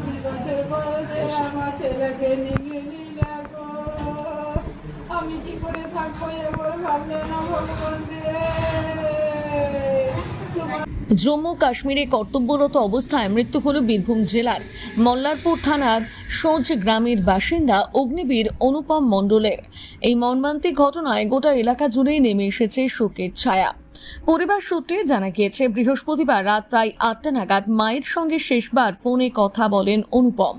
2 বছর বয়সে আমার ছেলেকে নিয়ে নিলে গো, আমি কি করে থাকবো এবার ভাবলে না ভগবান রে। জম্মু কাশ্মীরে কর্তব্যরত অবস্থায় মৃত্যু হল বীরভূম জেলার মল্লারপুর থানার সোজ গ্রামের বাসিন্দা অগ্নিবীর অনুপম মণ্ডলের। এই মর্মান্তিক ঘটনায় গোটা এলাকা জুড়েই নেমে এসেছে শোকের ছায়া। পরিবার সূত্রে জানা গিয়েছে, বৃহস্পতিবার রাত প্রায় 8টা নাগাদ মায়ের সঙ্গে শেষবার ফোনে কথা বলেন অনুপম।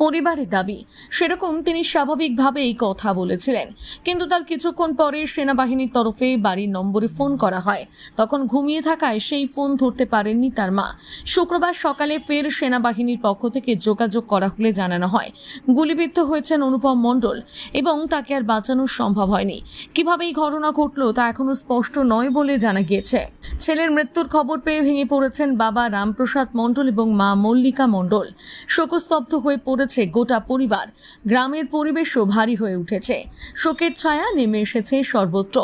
পরিবারের দাবি, সেরকম তিনি স্বাভাবিকভাবেই কথা বলেছিলেন, কিন্তু তার কিছুক্ষণ পরে সেনাবাহিনীর তরফে বাড়ির নম্বরে ফোন করা হয়। তখন ঘুমিয়ে থাকায় সেই ফোন ধরতে পারেননি তার মা। শুক্রবার সকালে ফের সেনাবাহিনীর পক্ষ থেকে যোগাযোগ করা হলে জানানো হয় গুলিবিদ্ধ হয়েছেন অনুপম মণ্ডল এবং তাকে আর বাঁচানো সম্ভব হয়নি। কিভাবে এই ঘটনা ঘটল তা এখনো স্পষ্ট নয় বলে জানা গিয়েছে। ছেলের মৃত্যুর খবর পেয়ে ভেঙে পড়েছেন বাবা রামপ্রসাদ মণ্ডল এবং মা মল্লিকা মণ্ডল। শোকস্তব্ধ হয়ে পড়েছে গোটা পরিবার। গ্রামের পরিবেশও ভারী হয়ে উঠেছে। শোকের ছায়া নেমে এসেছে সর্বত্র।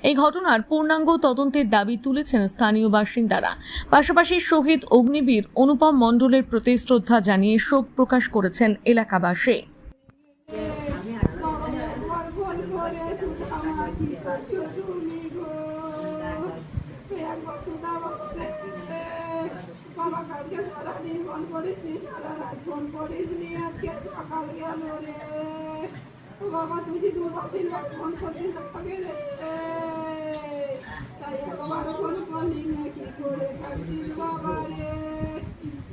এই ঘটনার পূর্ণাঙ্গ তদন্তের দাবি তুলেছেন স্থানীয় বাসিন্দারা। পাশাপাশি শহীদ অগ্নিবীর অনুপম মণ্ডলের প্রতি শ্রদ্ধা জানিয়ে শোক প্রকাশ করেছেন এলাকাবাসী। বাবা কালকে সারাদিন ফোন করিসনি, সারা রাত ফোন করিসনি, আজকে সকাল গেল রে বাবা। তুই যে 2-3 বার ফোন করতিস আমাকে রে, তাই একবার ফোন করলি না, কি করে থাকছিস বাবা রে।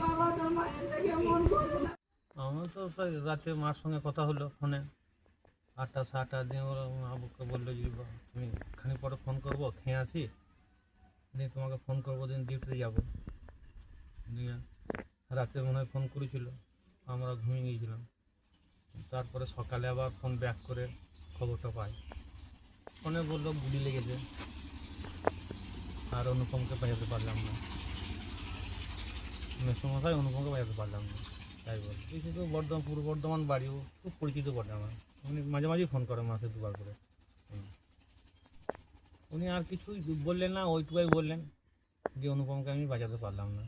বাবা তোর মায়ের থেকে মন করবো না। আমার তো রাতে মার সঙ্গে কথা হলো ফোনে, 8টা 8:30 দিয়ে ওরা আবুকে বললো যে তুমি খানিক পরে ফোন করবো, খেয়ে আসি, দিয়ে তোমাকে ফোন করবো, দিন ডিউটিতে যাবো। দিয়ে রাতে মনে হয় ফোন করেছিল, আমরা ঘুমিয়ে গিয়েছিলাম। তারপরে সকালে আবার ফোন ব্যাক করে খবরটা পাই, ফোনে বললো গুলি লেগেছে, আর অনুপমকে বাজাতে পারলাম না। মেসমশাই অনুপমকে বাজাতে পারলাম না, তাই বল। কিন্তু পূর্ব বর্ধমান বাড়িও খুব পরিচিত বটে আমার, উনি মাঝে মাঝেই ফোন করে, মাসে 2বার করে। উনি আর কিছুই বললেন না, ওইটুকাই বললেন যে অনুপমকে আমি বাজাতে পারলাম না।